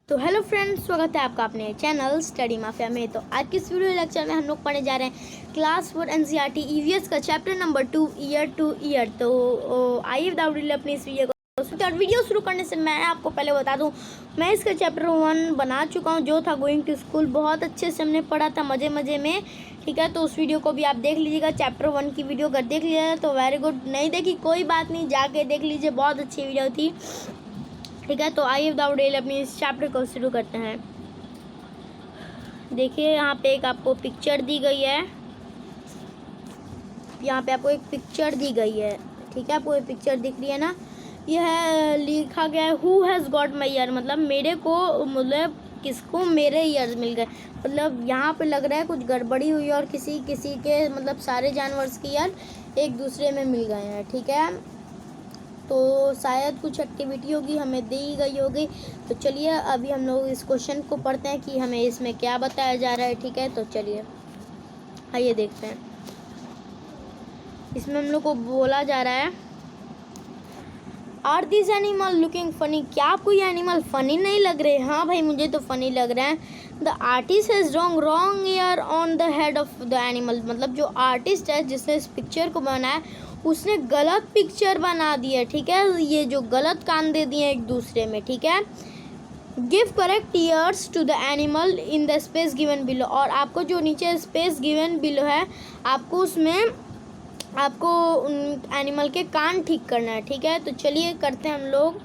तो hello friends, स्वागत है आपका अपने चैनल स्टडी माफिया में। तो आज की इस वीडियो लेक्चर में हम लोग पढ़ने जा रहे हैं क्लास 4 एनसीईआरटी ईवीएस का chapter number 2 year two year. तो आइए विदाउट डिले अपनी इस वीडियो शुरू करने से मैं आपको पहले बता दूं, मैं इसका चैप्टर 1 बना चुका हूं, जो था गोइंग टू स्कूल। बहुत अच्छे से हमने पढ़ा था, मज़े मज़े में। ठीक है, तो उस वीडियो को भी आप देख लीजिएगा। चैप्टर 1 की वीडियो अगर देख लिया तो वेरी गुड, नहीं देखी कोई बात नहीं, जाके देख लीजिए, बहुत अच्छी वीडियो थी। ठीक है, तो आइए विदाउट डिले अपनी इस चैप्टर को शुरू करते हैं। देखिए यहाँ पे एक आपको पिक्चर दी गई है, यहाँ पे आपको एक पिक्चर दी गई है। ठीक है, आपको ये पिक्चर दिख रही है ना, यह लिखा गया है who has got my year, मतलब मेरे को, मतलब किसको मेरे ईयर्स मिल गए। मतलब यहाँ पे लग रहा है कुछ गड़बड़ी हुई और किसी के मतलब सारे जानवर्स के ईयर एक दूसरे में मिल गए हैं। ठीक है, तो शायद कुछ एक्टिविटी होगी, हमें दी गई होगी। तो चलिए अभी हम लोग इस क्वेश्चन को पढ़ते हैं कि हमें इसमें क्या बताया जा रहा है। ठीक है, तो चलिए आइए देखते हैं। इसमें हम लोग को बोला जा रहा है, are this animal looking funny, क्या आपको ये एनिमल फनी नहीं लग रहे? हाँ भाई, मुझे तो फनी लग रहा है। The artist has wrong year on the head of the animal, मतलब जो आर्टिस्ट है जिसने इस पिक्चर को बनाया उसने गलत पिक्चर बना दी है। ठीक है, ये जो गलत कान दे दिए एक दूसरे में। ठीक है, give correct ears to the animal in the space given below, और आपको जो नीचे स्पेस गिवन बिलो है, आपको उसमें आपको उन एनिमल के कान ठीक करना है। ठीक है, तो चलिए करते हैं हम लोग।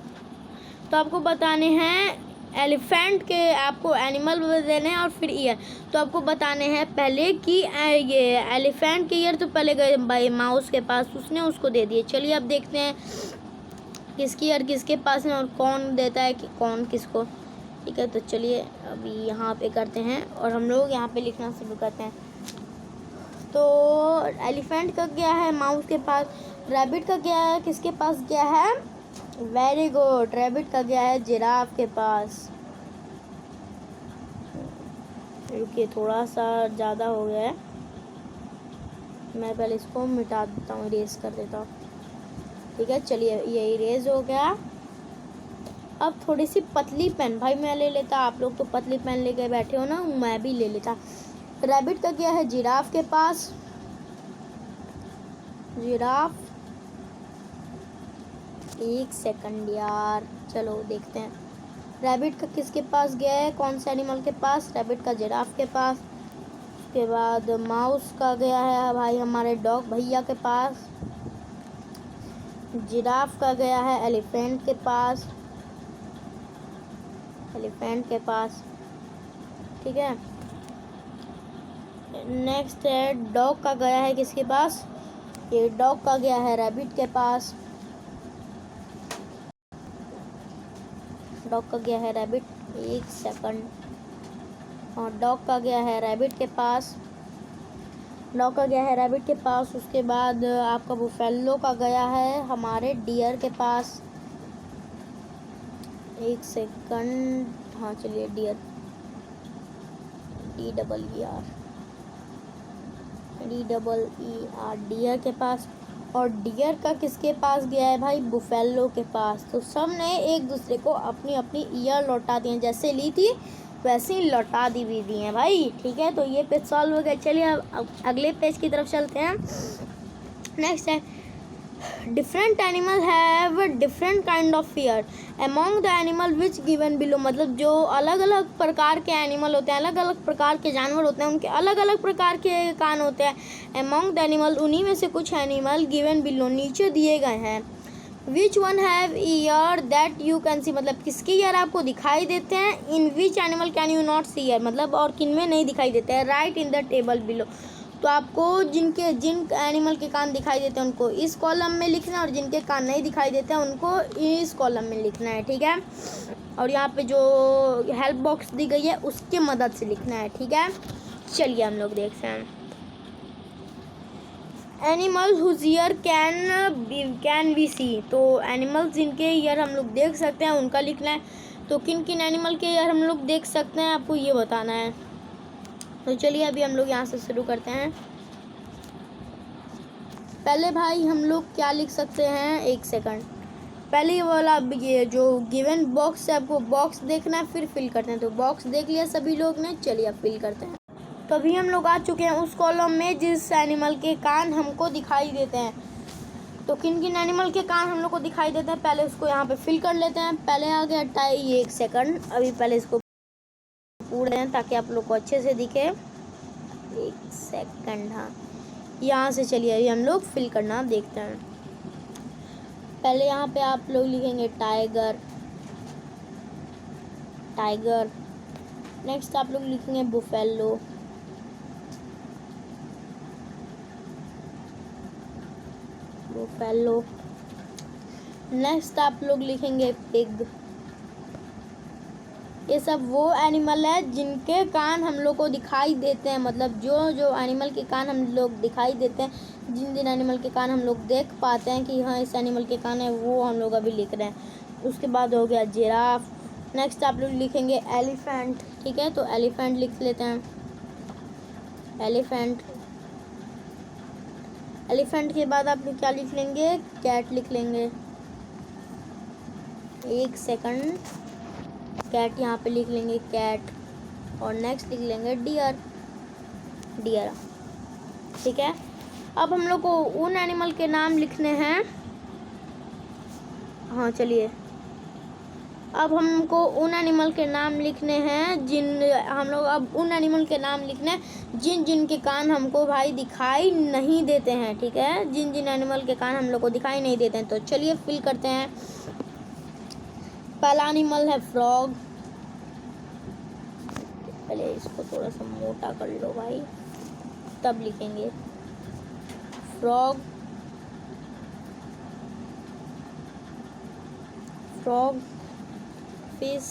तो आपको बताने हैं एलिफेंट के, आपको एनिमल देने हैं और फिर ईयर। तो आपको बताने हैं पहले कि ये एलिफेंट के ईयर तो पहले गए भाई माउस के पास, उसने उसको दे दिए। चलिए अब देखते हैं किसकी ईयर किसके पास है और कौन देता है कि कौन किसको। ठीक है, तो चलिए अभी यहाँ पे करते हैं और हम लोग यहाँ पे लिखना शुरू करते हैं। तो एलिफेंट का गया है माउस के पास, रैबिट का गया है किसके पास गया है? वेरी गुड, रैबिट का गया है जिराफ के पास। रुकिए, थोड़ा सा ज़्यादा हो गया है, मैं पहले इसको मिटा देता हूँ, इरेज कर देता हूँ। ठीक है, चलिए ये इरेज हो गया। अब थोड़ी सी पतली पेन भाई मैं ले लेता, आप लोग तो पतली पेन लेके बैठे हो ना, मैं भी ले लेता। रैबिट का गया है जिराफ के पास, जिराफ, एक सेकंड यार, चलो देखते हैं रैबिट का किसके पास गया है, कौन से एनिमल के पास? रैबिट का जिराफ के पास। उसके बाद माउस का गया है भाई हमारे डॉग भैया के पास, जिराफ का गया है एलिफेंट के पास, एलिफेंट के पास। ठीक है, नेक्स्ट है डॉग का गया है किसके पास? ये डॉग का गया है रैबिट के पास, डॉग का गया है रैबिट, एक सेकंड, और डॉग का गया है रैबिट के पास, डॉग का गया है रैबिट के पास। उसके बाद आपका बुफेलो का गया है हमारे डियर के पास, एक सेकंड, हाँ चलिए डियर, DEER डियर के पास। और डियर का किसके पास गया है भाई? बुफेलो के पास। तो सब ने एक दूसरे को अपनी अपनी ईयर लौटा दी हैं, जैसे ली थी वैसे ही लौटा दी भी दी हैं भाई। ठीक है, तो ये पेज सॉल्व हो गया। चलिए अब अगले पेज की तरफ चलते हैं। नेक्स्ट है different animal have different kind of year among the animal which given below, मतलब जो अलग अलग प्रकार के एनिमल होते हैं, अलग अलग प्रकार के जानवर होते हैं, उनके अलग अलग प्रकार के कान होते हैं। अमॉन्ग द एनिमल, उन्हीं में से कुछ एनिमल गिवन बिलो नीचे दिए गए हैं। Which one have ear that you can see, मतलब किसके ईयर आपको दिखाई देते हैं। In which animal can you not see ear, मतलब और किन में नहीं दिखाई देते हैं। Right in the table below, तो आपको जिन एनिमल के कान दिखाई देते हैं उनको इस कॉलम में लिखना है, और जिनके कान नहीं दिखाई देते हैं उनको इस कॉलम में लिखना है। ठीक है, और यहाँ पे जो हेल्प बॉक्स दी गई है उसके मदद से लिखना है। ठीक है, चलिए हम लोग देखते हैं। Animal whose ear can we see, तो एनिमल्स जिनके ईयर हम लोग देख सकते हैं उनका लिखना है। तो किन किन एनिमल के ईयर हम लोग देख सकते हैं आपको ये बताना है। तो चलिए अभी हम लोग यहाँ से शुरू करते हैं। पहले भाई हम लोग क्या लिख सकते हैं, एक सेकंड, पहले ये वाला ये जो गिवन बॉक्स है आपको बॉक्स देखना है, फिर फिल करते हैं। तो बॉक्स देख लिया सभी लोग ने, चलिए अब फिल करते हैं। तो अभी हम लोग आ चुके हैं उस कॉलम में जिस एनिमल के कान हमको दिखाई देते हैं। तो किन किन एनिमल के कान हम लोग को दिखाई देते हैं, पहले उसको यहाँ पे फिल कर लेते हैं। पहले आ गया टाई, ये 1 सेकंड, अभी पहले इसको पूरे हैं ताकि आप लोग को अच्छे से दिखे। 1 सेकंड, हाँ यहाँ से चलिए अभी हम लोग फिल करना देखते हैं। पहले यहाँ पे आप लोग लिखेंगे टाइगर, टाइगर। नेक्स्ट आप लोग लिखेंगे बुफेलो, बुफेलो। नेक्स्ट आप लोग लिखेंगे पिग। ये सब वो एनिमल है जिनके कान हम लोग को दिखाई देते हैं, मतलब जो जो एनिमल के कान हम लोग दिखाई देते हैं, जिन जिन एनिमल के कान हम लोग देख पाते हैं कि हाँ इस एनिमल के कान है, वो हम लोग अभी लिख रहे हैं। उसके बाद हो गया जिराफ। नेक्स्ट आप लोग लिखेंगे एलिफेंट, ठीक है। तो एलिफेंट लिख लेते हैं, एलिफेंट। एलिफेंट के बाद आप लोग क्या लिख लेंगे, कैट लिख लेंगे। 1 सेकंड, कैट यहाँ पे लिख लेंगे, कैट। और नेक्स्ट लिख लेंगे डियर, डियर, ठीक है। अब हम लोग को उन एनिमल के नाम लिखने हैं, हाँ चलिए अब हमको उन एनिमल के नाम लिखने हैं जिन हम लोग अब उन एनिमल के नाम लिखने हैं जिन जिन के कान हमको भाई दिखाई नहीं देते हैं, ठीक है। जिन जिन एनिमल के कान हम लोग को दिखाई नहीं देते हैं। तो चलिए फिल करते हैं। पहला एनिमल है फ्रॉग। पहले इसको थोड़ा सा मोटा कर लो भाई, तब लिखेंगे frog, frog. Fish,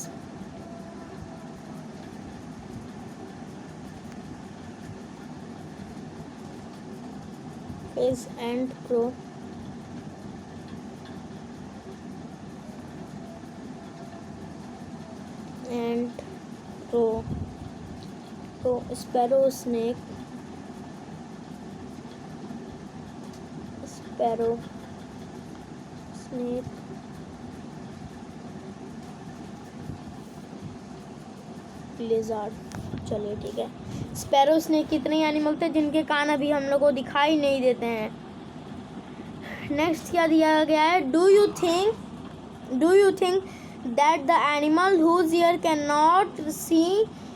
fish and crow, and crow. तो sparrow, snake, sparrow, snake, lizard. चलिए ठीक है। स्पैरो, स्नेक कितने एनिमल थे जिनके कान अभी हम लोग को दिखाई नहीं देते हैं। नेक्स्ट क्या दिया गया है, do you think that the animal whose ear can not see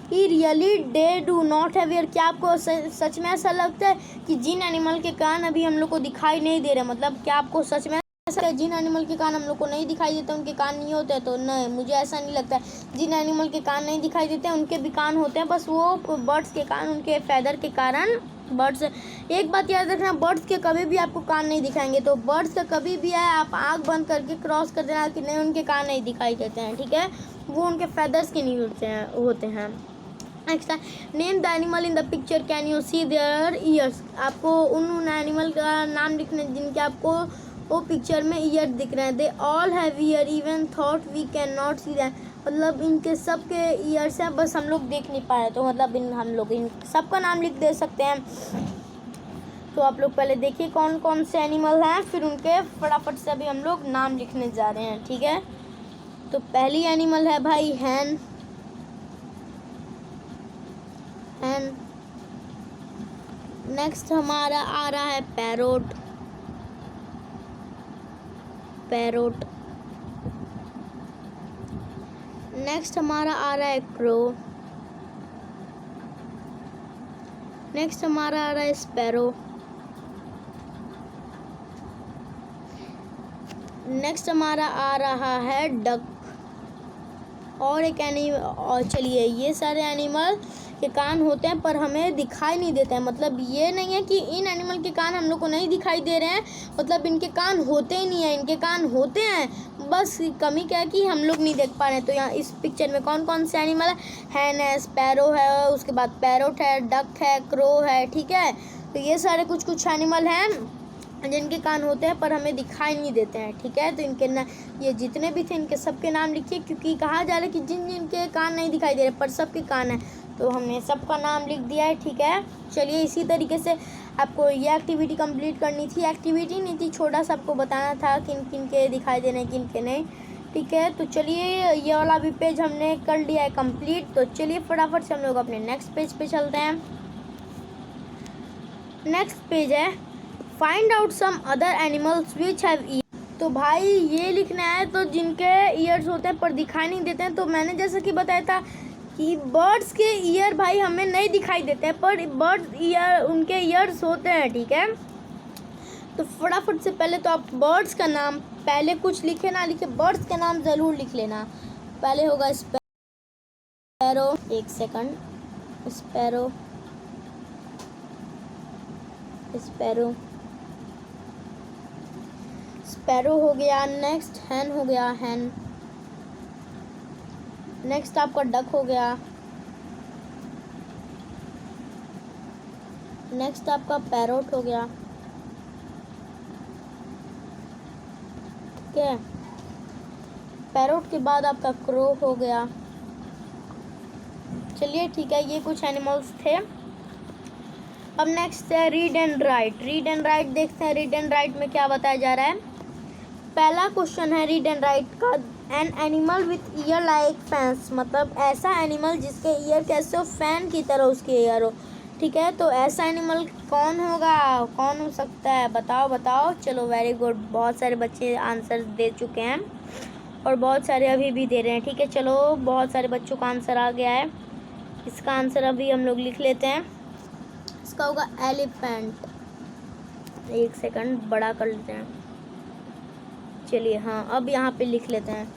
he really they do not have ear. क्या आपको सच में ऐसा लगता है कि जिन एनिमल के कान अभी हम लोग को दिखाई नहीं दे रहे, मतलब क्या आपको सच में ऐसा है जिन एनिमल के कान हम लोग को नहीं दिखाई देते उनके कान नहीं होते? तो नहीं, मुझे ऐसा नहीं लगता है। जिन एनिमल के कान नहीं दिखाई देते हैं उनके भी कान होते हैं, बस वो बर्ड्स के कान उनके फैदर के कारण। बर्ड्स, एक बात याद रखना, बर्ड्स के कभी भी आपको कान नहीं दिखाएंगे। तो बर्ड्स का कभी भी है आप आँख बंद करके क्रॉस कर देना कि नहीं उनके कान नहीं दिखाई देते हैं, ठीक है। वो उनके फैदर्स के नहीं होते हैं। नेक्स्ट है, name the animal in the picture can you see their ears. आपको उन एनिमल का नाम लिखने जिनके आपको वो पिक्चर में ईयर दिख रहे हैं। They all have ear even thought we can not see that. मतलब इनके सब के ईयर्स हैं, बस हम लोग देख नहीं पा रहे। तो मतलब हम लोग इन सबका नाम लिख दे सकते हैं। तो आप लोग पहले देखिए कौन कौन से एनिमल हैं, फिर उनके फटाफट से अभी हम लोग नाम लिखने जा रहे हैं, ठीक है। तो पहली एनिमल है भाई हैन, हैन। नेक्स्ट हमारा आ रहा है पैरोट, पैरोट। नेक्स्ट हमारा आ रहा है क्रो। नेक्स्ट हमारा आ रहा है स्पैरो। नेक्स्ट हमारा आ रहा है डक। और एक एनिमल, और चलिए ये सारे एनिमल के कान होते हैं पर हमें दिखाई नहीं देते हैं। मतलब ये नहीं है कि इन एनिमल के कान हम लोग को नहीं दिखाई दे रहे हैं, मतलब इनके कान होते ही नहीं है, इनके कान होते हैं, बस कमी क्या है कि हम लोग नहीं देख पा रहे हैं। तो यहाँ इस पिक्चर में कौन कौन से एनिमल है, हैन है, स्पैरो है, उसके बाद पैरोट है, डक है, क्रो है, ठीक है। तो ये सारे कुछ कुछ एनिमल हैं जिनके कान होते हैं पर हमें दिखाई नहीं देते हैं, ठीक है। तो इनके ये जितने भी थे इनके सबके नाम लिखिए, क्योंकि कहा जा रहा है कि जिन जिनके कान नहीं दिखाई दे रहे पर सबके कान हैं। तो हमने सबका नाम लिख दिया है, ठीक है। चलिए इसी तरीके से आपको ये एक्टिविटी कंप्लीट करनी थी। एक्टिविटी नहीं थी, छोटा सा आपको बताना था किन किन के दिखाई दे रहे हैं, किन के नहीं। ठीक है, तो चलिए ये वाला भी पेज हमने कर लिया है कंप्लीट। तो चलिए फटाफट से हम लोग अपने नेक्स्ट पेज पे चलते हैं। नेक्स्ट पेज है find out some other animals which have ear. तो भाई ये लिखना है तो जिनके ईयर्स होते हैं पर दिखाई नहीं देते हैं। तो मैंने जैसा कि बताया था कि बर्ड्स के ईयर भाई हमें नहीं दिखाई देते हैं, पर बर्ड्स ईयर उनके ईयर्स होते हैं। ठीक है, तो फटाफट से पहले तो आप बर्ड्स का नाम पहले कुछ लिखे ना लिखे, बर्ड्स का नाम ज़रूर लिख लेना। पहले होगा स्पैरो, एक सेकंड, स्पैरो स्पैरो स्पैरो हो गया। नेक्स्ट हैन हो गया, हैन। नेक्स्ट आपका डक हो गया। नेक्स्ट आपका पैरोट हो गया। ठीक है, पैरोट के बाद आपका क्रो हो गया। चलिए ठीक है, ये कुछ एनिमल्स थे। अब नेक्स्ट है read and right. Read and right देखते हैं रीड एंड राइट में क्या बताया जा रहा है। पहला क्वेश्चन है रीड एंड राइट का, N animal with year like fans, मतलब ऐसा एनिमल जिसके ईयर कैसे हो, फैन की तरह उसके ईयर हो। ठीक है, तो ऐसा एनिमल कौन होगा, कौन हो सकता है, बताओ बताओ। चलो वेरी गुड, बहुत सारे बच्चे आंसर दे चुके हैं और बहुत सारे अभी भी दे रहे हैं। ठीक है, चलो बहुत सारे बच्चों का आंसर आ गया है। इसका आंसर अभी हम लोग लिख लेते हैं। इसका होगा एलिफेंट। एक सेकंड बड़ा कर लेते हैं। चलिए हाँ, अब यहाँ पे लिख लेते हैं।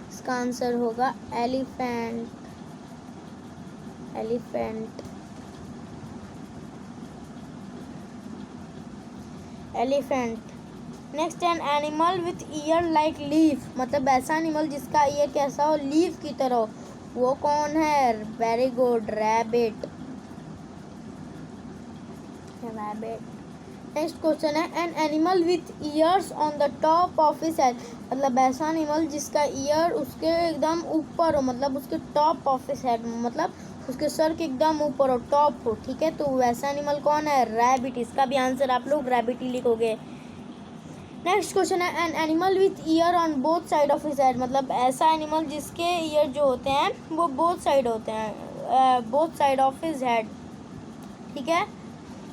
इसका आंसर होगा elephant. Elephant elephant. Next N animal with year like leaf, मतलब ऐसा एनिमल जिसका ईयर कैसा हो, लीफ की तरह हो। वो कौन है, very good, rabbit. Rabbit. Next question है an animal with ears on the top of his head, मतलब ऐसा एनिमल जिसका ईयर उसके एकदम ऊपर हो, मतलब उसके टॉप ऑफ हिज हेड, मतलब उसके सर के एकदम ऊपर हो, टॉप हो। ठीक है, तो वैसा एनिमल कौन है, रैबिट। इसका भी आंसर आप लोग रैबिट ही लिखोगे। नेक्स्ट क्वेश्चन है an animal with year on both side of his head, मतलब ऐसा एनिमल जिसके ईयर जो होते हैं वो बोथ साइड होते हैं, both side of his head. ठीक है,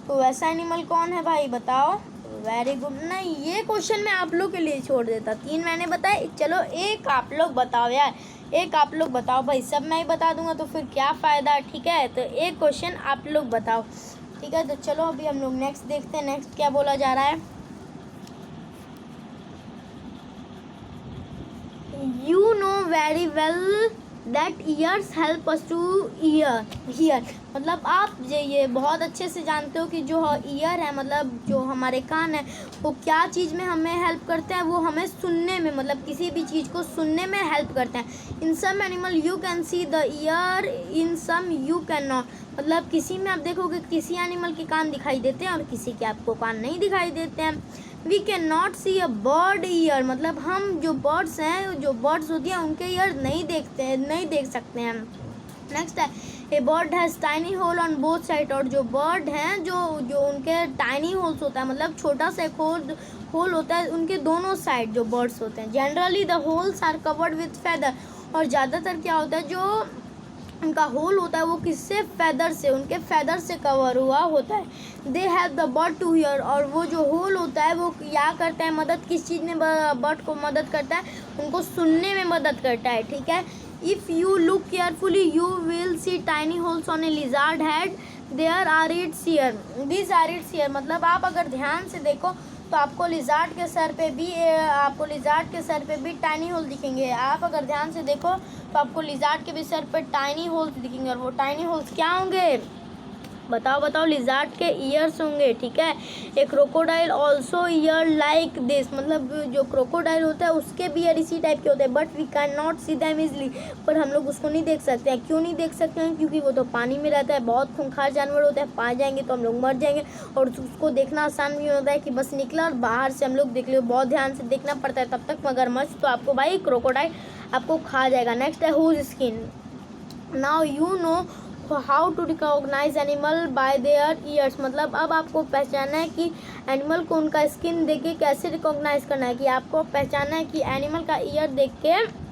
तो वैसा एनिमल कौन है भाई, बताओ। Very good. नहीं, ये क्वेश्चन मैं आप लोग के लिए छोड़ देता, 3 मैंने बताए, चलो एक आप लोग बताओ यार, एक आप लोग बताओ भाई, सब मैं ही बता दूंगा तो फिर क्या फ़ायदा। ठीक है, तो एक क्वेश्चन आप लोग बताओ। ठीक है, तो चलो अभी हम लोग नेक्स्ट देखते हैं। नेक्स्ट क्या बोला जा रहा है, you know very well that years help us two year, मतलब आप ये बहुत अच्छे से जानते हो कि जो ईयर है, मतलब जो हमारे कान है, वो क्या चीज़ में हमें हेल्प करते हैं, वो हमें सुनने में, मतलब किसी भी चीज़ को सुनने में हेल्प करते हैं। In some animal you can see the ear, in some you can not, मतलब किसी में आप देखोगे किसी एनिमल के कान दिखाई देते हैं और किसी के आपको कान नहीं दिखाई देते हैं। We can not see a bird ear, मतलब हम जो बर्ड्स हैं, जो बर्ड्स होती हैं उनके ईयर नहीं देख सकते हैं। नेक्स्ट है a bird has tiny hole on both side, और जो बर्ड हैं जो उनके टाइनी होल्स होता है, मतलब छोटा सा एक होल होता है उनके दोनों साइड जो बर्ड्स होते हैं। Generally the holes are covered with feather, और ज़्यादातर क्या होता है जो उनका होल होता है वो किससे, फेदर से, उनके फेदर से कवर हुआ होता है। They have the bird to hear, और वो जो होल होता है वो क्या करता है, मदद किस चीज़ में बर्ड को मदद करता है, उनको सुनने में मदद करता है। ठीक है, if you look carefully you will see tiny holes on a lizard head, there are its ear, this are its ear, मतलब आप अगर ध्यान से देखो तो आपको लिजार्ड के सर पे भी टाइनी होल दिखेंगे। आप अगर ध्यान से देखो तो आपको लिजार्ड के भी सर पे टाइनी होल्स दिखेंगे, और वो टाइनी होल्स क्या होंगे, बताओ। लिजार्ड के ईयर्स होंगे। ठीक है, एक crocodile also year like this, मतलब जो क्रोकोडाइल होता है उसके भी ईयर इसी टाइप के होते हैं, but we can not see them easily, पर हम लोग उसको नहीं देख सकते हैं। क्यों नहीं देख सकते हैं, क्योंकि वो तो पानी में रहता है, बहुत खूंखार जानवर होता है, पा जाएंगे तो हम लोग मर जाएंगे, और उसको देखना आसान भी होता है कि बस निकला और बाहर से हम लोग देख लो, बहुत ध्यान से देखना पड़ता है, तब तक मगरमच्छ तो आपको भाई क्रोकोडाइल आपको खा जाएगा। नेक्स्ट है whose skin, now you know how to recognise animal by their ears, मतलब अब आपको पहचानना है कि एनिमल को उनका स्किन देख के कैसे रिकॉग्नाइज करना है, कि आपको पहचानना है कि एनिमल का ईयर देख के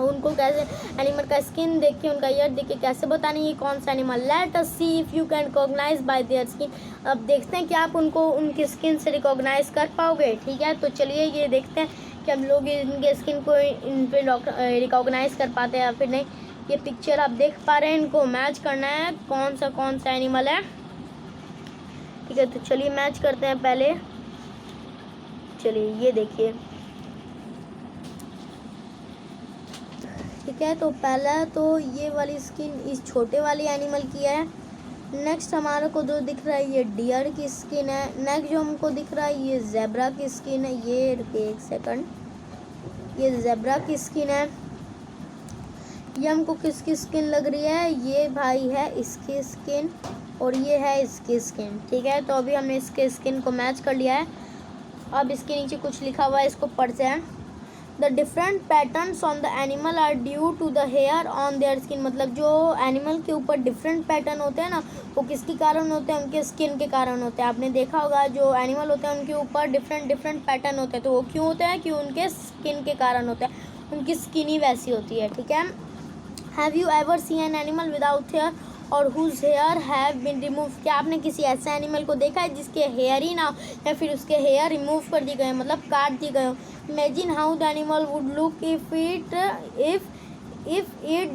उनको कैसे, एनिमल का स्किन देख के उनका ईयर देख के कैसे बताना ये कौन सा animal. Let us see if you can recognise by their skin, अब देखते हैं कि आप उनको उनकी स्किन से रिकॉग्नाइज कर पाओगे। ठीक है, तो चलिए ये देखते हैं कि हम लोग इनके स्किन को इन पे रिकॉग्नाइज कर पाते हैं या फिर नहीं। ये पिक्चर आप देख पा रहे हैं, इनको मैच करना है कौन सा एनिमल है। ठीक है, तो चलिए मैच करते हैं पहले। चलिए ये देखिए, ठीक है, तो पहला तो ये वाली स्किन इस छोटे वाली एनिमल की है। नेक्स्ट हमारे को जो दिख रहा है ये डियर की स्किन है। नेक्स्ट जो हमको दिख रहा है ये जेब्रा की स्किन है। ये रुकिए एक सेकंड, ये जेब्रा की स्किन है। ये हमको किसकी स्किन लग रही है, ये भाई है इसकी स्किन और ये है इसकी स्किन। ठीक है, तो अभी हमने इसके स्किन को मैच कर लिया है। अब इसके नीचे कुछ लिखा हुआ है, इसको पढ़ते हैं। The different patterns on the animal are due to the hair on their skin, मतलब जो एनिमल के ऊपर डिफरेंट पैटर्न होते हैं ना, वो किसके कारण होते हैं, उनके स्किन के कारण होते हैं। आपने देखा होगा जो एनिमल होते हैं उनके ऊपर डिफरेंट पैटर्न होते हैं, तो वो क्यों होते हैं, कि उनके स्किन के कारण होते हैं, उनकी स्किन ही वैसी होती है। ठीक है, have you ever seen an animal without hair और whose hair have been remove, क्या आपने किसी ऐसे एनिमल को देखा है जिसके हेयर ही ना हो या फिर उसके हेयर रिमूव कर दिए गए, मतलब काट दिए गए हो। Imagine how the animal would look if it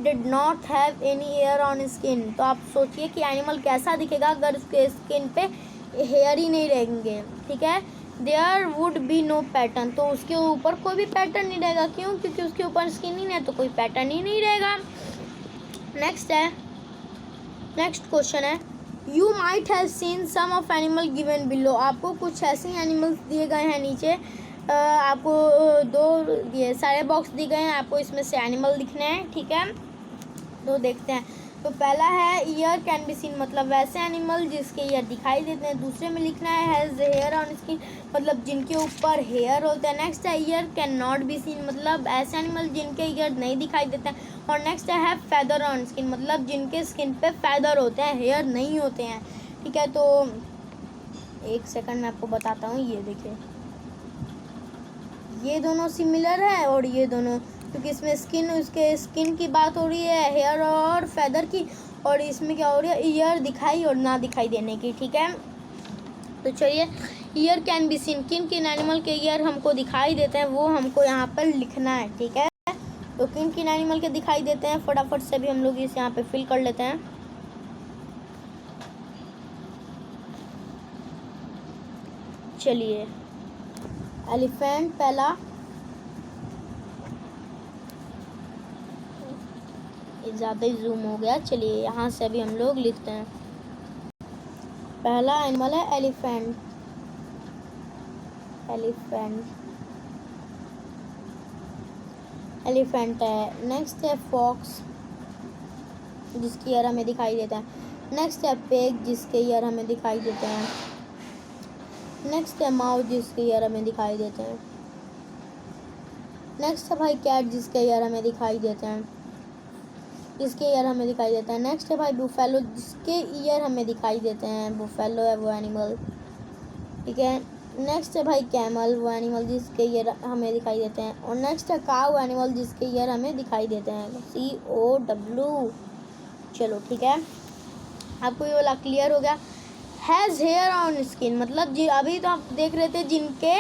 did not have any hair on skin, तो आप सोचिए कि एनिमल कैसा दिखेगा अगर उसके स्किन पे हेयर ही नहीं रहेंगे। ठीक है, there would be no pattern, तो उसके ऊपर कोई भी पैटर्न नहीं रहेगा। क्यों, क्योंकि उसके ऊपर स्किन ही नहीं है तो कोई पैटर्न ही नहीं रहेगा। नेक्स्ट क्वेश्चन है, you might have seen some of animal given below, आपको कुछ ऐसे एनिमल्स दिए गए हैं नीचे। आपको दो ये सारे बॉक्स दिए गए हैं, आपको इसमें से एनिमल लिखने हैं। ठीक है, तो देखते हैं। तो पहला है ईयर कैन बी सीन, मतलब वैसे एनिमल जिसके ईयर दिखाई देते हैं। दूसरे में लिखना है हैज़ हेयर ऑन स्किन, मतलब जिनके ऊपर हेयर होते हैं। नेक्स्ट है year can not be seen, मतलब ऐसे एनिमल जिनके ईयर नहीं दिखाई देते हैं। और नेक्स्ट है फैदर ऑन स्किन, मतलब जिनके स्किन पे फैदर होते हैं, हेयर नहीं होते हैं। ठीक है, तो एक सेकंड मैं आपको बताता हूँ। ये देखिए, ये दोनों सिमिलर है और ये दोनों, क्योंकि इसमें स्किन, उसके स्किन की बात हो रही है, हेयर और फैदर की, और इसमें क्या हो रही है, ईयर दिखाई और ना दिखाई देने की। ठीक है, तो चलिए, ईयर कैन बी सीन, किन किन एनिमल के ईयर हमको दिखाई देते हैं वो हमको यहाँ पर लिखना है। ठीक है, तो किन किन एनिमल के दिखाई देते हैं फटाफट से भी हम लोग इस यहाँ पे फिल कर लेते हैं। चलिए, एलिफेंट पहला, ये ज़्यादा ही जूम हो गया। चलिए यहाँ से भी हम लोग लिखते हैं। पहला एनिमल है एलिफेंट, एलिफेंट है। नेक्स्ट है फॉक्स, जिसके ईयर हमें दिखाई देता है। नेक्स्ट है पिग, जिसके ईयर हमें दिखाई देते हैं। नेक्स्ट है माउस, जिसके ईयर हमें दिखाई देते हैं। नेक्स्ट है भाई कैट, जिसके ईयर हमें दिखाई देते हैं, इसके ईयर हमें दिखाई देता है। नेक्स्ट है भाई बुफेलो, जिसके ईयर हमें दिखाई देते हैं, बुफेलो है वो एनिमल। ठीक है, नेक्स्ट है भाई कैमल, वो एनिमल जिसके ईयर हमें दिखाई देते हैं। और नेक्स्ट है काऊ एनिमल, जिसके ईयर हमें दिखाई देते हैं, COW। चलो ठीक है, आपको ये वाला क्लियर हो गया। हैज़ हेयर ऑन स्किन, मतलब जी अभी तो आप देख रहे थे जिनके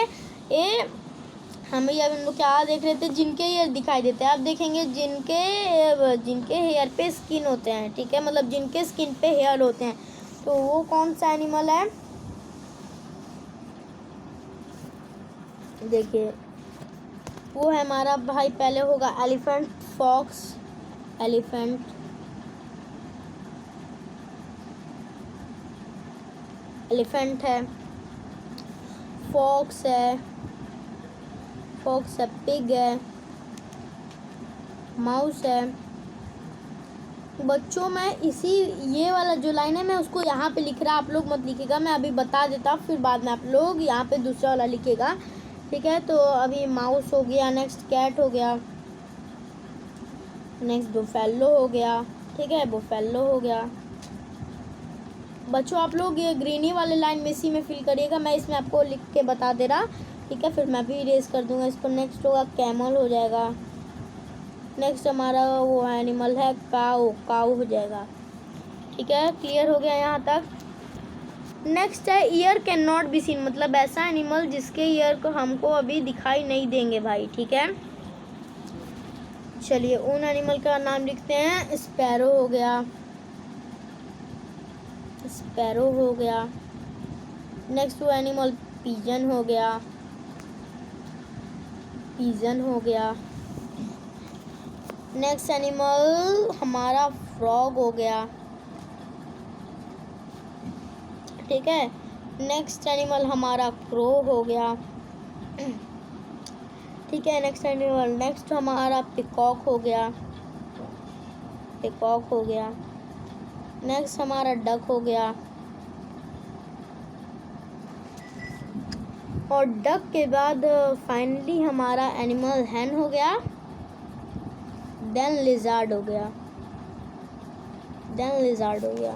हम लोग क्या देख रहे थे, जिनके ईयर दिखाई देते हैं। आप देखेंगे जिनके हेयर पे स्किन होते हैं। ठीक है, मतलब जिनके स्किन पे हेयर होते हैं, तो वो कौन सा एनिमल है, देखिए वो है हमारा भाई, पहले होगा एलिफेंट, फॉक्स, एलिफेंट, है, फॉक्स है, पिग है, माउस है। बच्चों मैं इसी ये वाला जो लाइन है मैं उसको यहाँ पे लिख रहा, आप लोग मत लिखिएगा, मैं अभी बता देता हूँ, फिर बाद में आप लोग यहाँ पे दूसरा वाला लिखिएगा। ठीक है, तो अभी माउस हो गया, नेक्स्ट कैट हो गया, नेक्स्ट बुफेलो हो गया, ठीक है, बुफेलो हो गया। बच्चों आप लोग ये ग्रीनी वाले लाइन में इसी में फिल करिएगा, मैं इसमें आपको लिख के बता दे रहा, ठीक है। फिर मैं भी इरेज कर दूंगा इसको। नेक्स्ट होगा कैमल हो जाएगा। नेक्स्ट हमारा वो एनिमल है काऊ, काऊ हो जाएगा, ठीक है। क्लियर हो गया यहाँ तक। नेक्स्ट है year can not be seen, मतलब ऐसा एनिमल जिसके ईयर को हमको अभी दिखाई नहीं देंगे भाई, ठीक है। चलिए उन एनिमल का नाम लिखते हैं। स्पैरो हो गया, स्पैरो हो गया। नेक्स्ट वो एनिमल पिजन हो गया, पिजन हो गया। नेक्स्ट एनिमल हमारा फ्रॉग हो गया, ठीक है। नेक्स्ट एनिमल हमारा क्रो हो गया, ठीक है। नेक्स्ट एनिमल, नेक्स्ट हमारा पिकॉक हो गया, पिकॉक हो गया। नेक्स्ट हमारा डक हो गया, और डक के बाद फाइनली हमारा एनिमल हैन हो गया, देन लिजार्ड हो गया, देन लिजार्ड हो गया,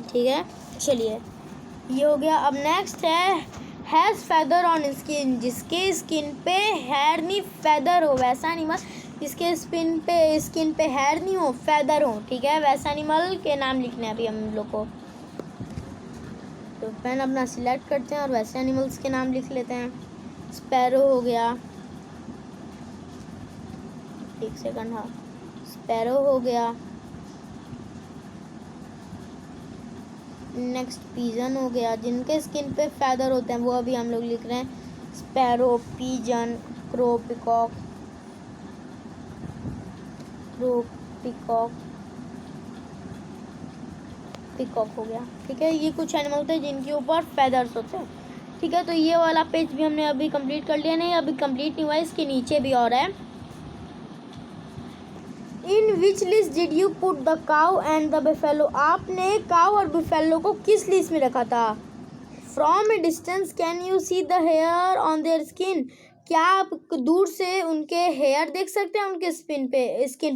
ठीक है। चलिए ये हो गया। अब नेक्स्ट है हैज़ फेदर ऑन स्किन, जिसके स्किन पे हेयर नहीं फेदर हो, वैसा एनिमल जिसके स्किन पे हेयर नहीं हो फेदर हो, ठीक है। वैसा एनिमल के नाम लिखने हैं अभी हम लोग को। तो पेन अपना सिलेक्ट करते हैं और वैसे एनिमल्स के नाम लिख लेते हैं। स्पैरो हो गया, एक सेकंड, हाँ स्पैरो हो गया। नेक्स्ट पिजन हो गया, जिनके स्किन पे फेदर होते हैं वो अभी हम लोग लिख रहे हैं। Sparrow, pigeon, crow, peacock, crow, peacock, peacock हो गया, ठीक है। ये कुछ एनिमल होते हैं जिनके ऊपर फेदर्स होते हैं, ठीक है। तो ये वाला पेज भी हमने अभी कंप्लीट कर लिया। नहीं अभी कंप्लीट नहीं हुआ, इसके नीचे भी और है। In which list did you put the cow and the buffalo, आपने काउ और बुफेलो को किस लिस्ट में रखा था। From a distance can you see the hair on their skin, क्या आप दूर से उनके हेयर देख सकते हैं, उनके स्किन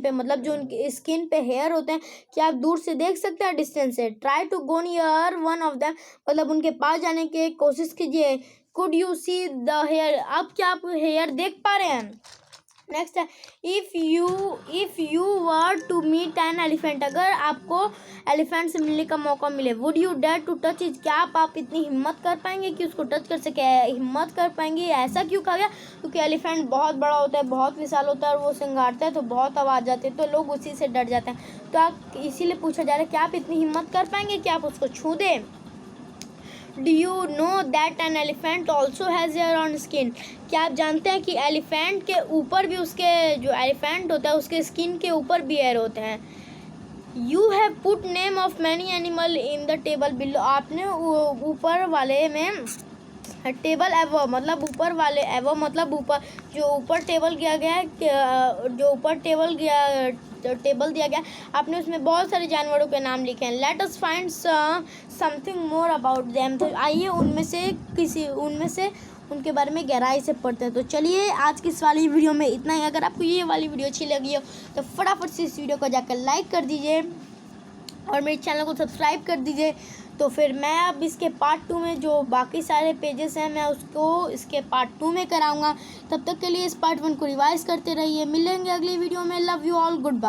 पे मतलब जो उनके स्किन पे हेयर होते हैं, क्या आप दूर से देख सकते हैं डिस्टेंस से। Try to go near one of them, मतलब उनके पास जाने की कोशिश कीजिए। Could you see the hair, अब क्या आप हेयर देख पा रहे हैं। नेक्स्ट है if you were to meet an elephant, अगर आपको एलिफेंट से मिलने का मौका मिले, would you dare to touch it, क्या आप इतनी हिम्मत कर पाएंगे कि उसको टच कर सके। हिम्मत कर पाएंगे, ऐसा क्यों कहा गया, क्योंकि एलिफेंट बहुत बड़ा होता है, बहुत विशाल होता है, और वो सिंगारता है तो बहुत आवाज़ आती है, तो लोग उसी से डर जाते हैं। तो आप इसीलिए पूछा जा रहा है कि आप इतनी हिम्मत कर पाएंगे कि आप उसको छू दें। Do you know that an elephant also has hair on skin, क्या आप जानते हैं कि एलिफेंट के ऊपर भी, उसके जो एलिफेंट होता है उसके स्किन के ऊपर भी हेयर होते हैं। You have put name of many animal in the table below, आपने ऊपर वाले में टेबल एवो, मतलब ऊपर वाले एवो मतलब ऊपर, जो ऊपर टेबल किया गया है, जो ऊपर टेबल दिया गया, आपने उसमें बहुत सारे जानवरों के नाम लिखे हैं। Let us find something more about them, तो आइए उनमें से उनके बारे में गहराई से पढ़ते हैं। तो चलिए आज की इस वाली वीडियो में इतना ही। अगर आपको ये वाली वीडियो अच्छी लगी हो तो फटाफट से इस वीडियो को जाकर लाइक कर दीजिए और मेरे चैनल को सब्सक्राइब कर दीजिए। तो फिर मैं अब इसके पार्ट 2 में जो बाकी सारे पेजेस हैं मैं उसको इसके पार्ट 2 में कराऊंगा। तब तक के लिए इस पार्ट 1 को रिवाइज करते रहिए। मिलेंगे अगली वीडियो में। Love you all, good bye.